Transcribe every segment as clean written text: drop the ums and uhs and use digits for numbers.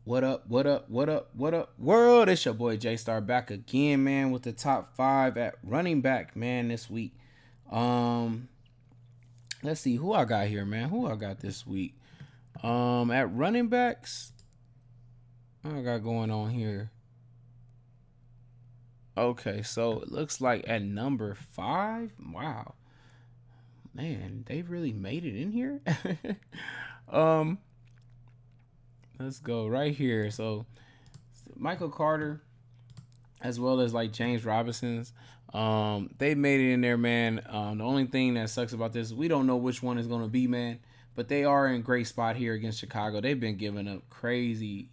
What up? What up? What up? What up, world? It's your boy Jaystar back again, man, with the top five at running back, man, this week. Um, let's see who I got here, man. Who I got this week? At running backs, what I got going on here. Okay, so it looks like at number five. Wow, man, they really made it in here. um, let's go right here. So Michael Carter, as well as like James Robinson's. They made it in there, man. The only thing that sucks about this, we don't know which one is going to be, man. But they are in great spot here against Chicago. They've been giving up crazy,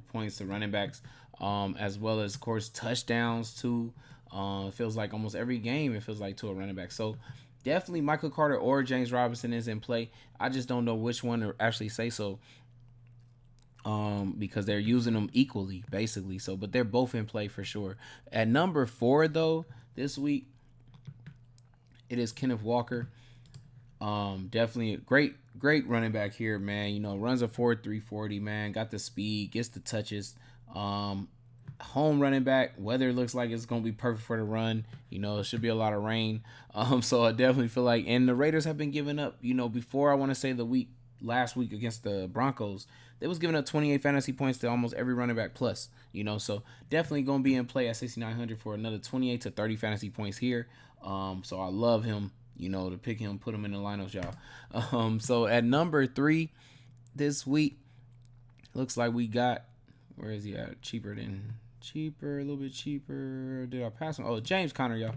points to running backs, as well as, of course, touchdowns too. It feels like almost every game it feels like to a running back. So definitely Michael Carter or James Robinson is in play. I just don't know which one to actually say so, because they're using them equally, basically. So, but they're both in play for sure. At number four, though, this week, it is Kenneth Walker. Definitely a great running back here, man. Runs a 4.340, man. Got the speed, gets the touches. Home running back. Weather looks like it's gonna be perfect for the run. It should be a lot of rain. So I definitely feel like, and the Raiders have been giving up. Before I want to say the week last week against the Broncos, they was giving up 28 fantasy points to almost every running back plus. So definitely gonna be in play at 6,900 for another 28 to 30 fantasy points here. So I love him. To pick him, put him in the lineups, y'all. So at number three this week, looks like we got, where is he at? Cheaper, a little bit cheaper. Did I pass him? Oh, James Conner, y'all.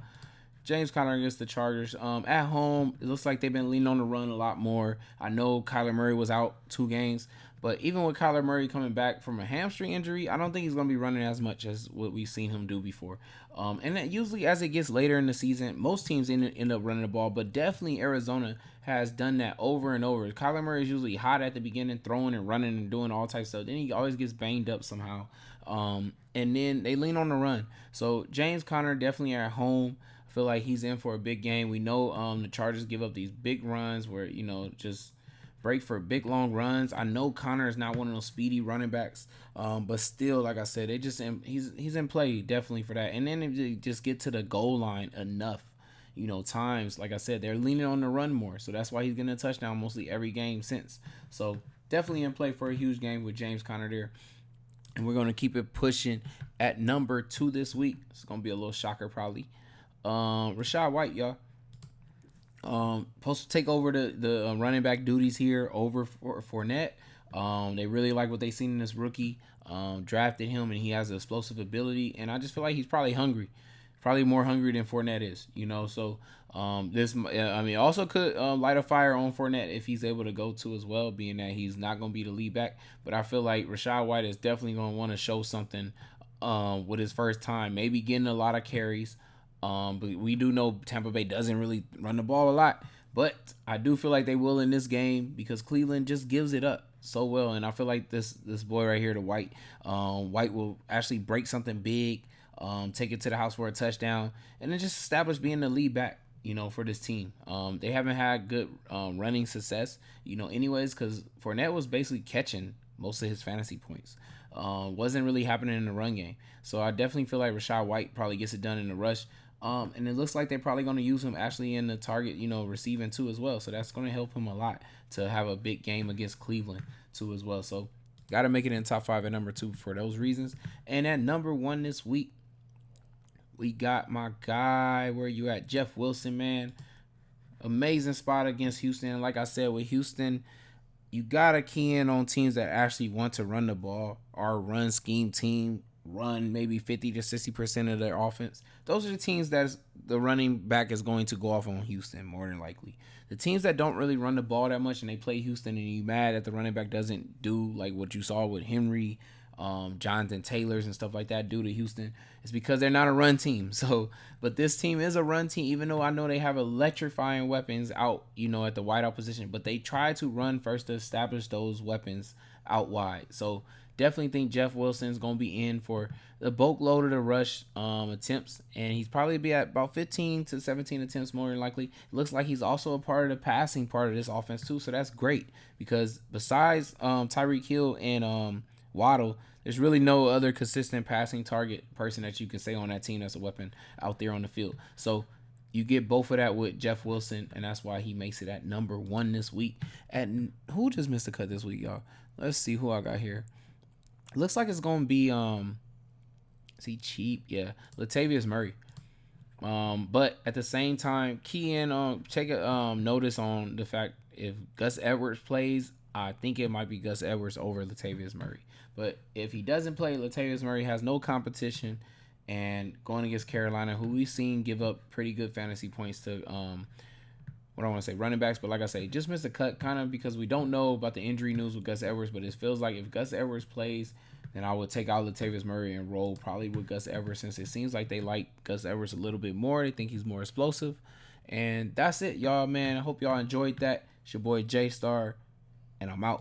James Conner against the Chargers. At home, it looks like they've been leaning on the run a lot more. I know Kyler Murray was out 2 games, but even with Kyler Murray coming back from a hamstring injury, I don't think he's going to be running as much as what we've seen him do before. And that usually as it gets later in the season, most teams end up running the ball, but definitely Arizona has done that over and over. Kyler Murray is usually hot at the beginning, throwing and running and doing all types of stuff. Then he always gets banged up somehow. And then they lean on the run. So James Conner definitely at home. I feel like he's in for a big game. We know the Chargers give up these big runs where, just break for big long runs. I know Connor is not one of those speedy running backs, but still, like I said, he's in play definitely for that. And then if they just get to the goal line enough, times, like I said, they're leaning on the run more. So that's why he's getting a touchdown mostly every game since. So definitely in play for a huge game with James Conner there. And we're going to keep it pushing at number two this week. It's going to be a little shocker probably. Rashad White, y'all. Supposed to take over the running back duties here over for Fournette. They really like what they seen in this rookie. Drafted him, and he has explosive ability. And I just feel like he's probably hungry, probably more hungry than Fournette is. So also could light a fire on Fournette if he's able to go to as well, being that he's not going to be the lead back. But I feel like Rashad White is definitely going to want to show something with his first time, maybe getting a lot of carries. But we do know Tampa Bay doesn't really run the ball a lot. But I do feel like they will in this game because Cleveland just gives it up so well. And I feel like this boy right here, the White, White will actually break something big, take it to the house for a touchdown, and then just establish being the lead back, for this team. They haven't had good running success, anyways, because Fournette was basically catching most of his fantasy points. Wasn't really happening in the run game. So I definitely feel like Rashad White probably gets it done in the rush. And it looks like they're probably going to use him actually in the target, receiving too as well. So that's going to help him a lot to have a big game against Cleveland too as well. So got to make it in top five at number two for those reasons. And at number one this week, we got my guy. Where you at? Jeff Wilson, man. Amazing spot against Houston. Like I said, with Houston, you got to key in on teams that actually want to run the ball. Our run scheme team run maybe 50 to 60% of their offense. Those are the teams that the running back is going to go off on Houston more than likely. The teams that don't really run the ball that much and they play Houston and you mad that the running back doesn't do like what you saw with Henry, Jonathan Taylor's and stuff like that do to Houston, it's because they're not a run team. So, but this team is a run team, even though I know they have electrifying weapons out, at the wideout position, but they try to run first to establish those weapons out wide. So definitely think Jeff Wilson's going to be in for the bulk load of the rush attempts, and he's probably be at about 15 to 17 attempts more than likely. It looks like he's also a part of the passing part of this offense too, so that's great because besides Tyreek Hill and Waddle, there's really no other consistent passing target person that you can say on that team that's a weapon out there on the field. So you get both of that with Jeff Wilson, and that's why he makes it at number 1 this week. And who just missed a cut this week, y'all? Let's see who I got here. Looks like it's gonna be is he cheap? Yeah, Latavius Murray. But at the same time, key in take a notice on the fact if Gus Edwards plays, I think it might be Gus Edwards over Latavius Murray. But if he doesn't play, Latavius Murray has no competition, and going against Carolina, who we've seen give up pretty good fantasy points to what I want to say running backs. But like I say, just missed a cut kind of because we don't know about the injury news with Gus Edwards. But it feels like if Gus Edwards plays, then I would take out Latavius Murray and roll probably with Gus Edwards, since it seems like they like Gus Edwards a little bit more. They think he's more explosive. And that's it, y'all, man. I hope y'all enjoyed that. It's your boy Jaystar, and I'm out.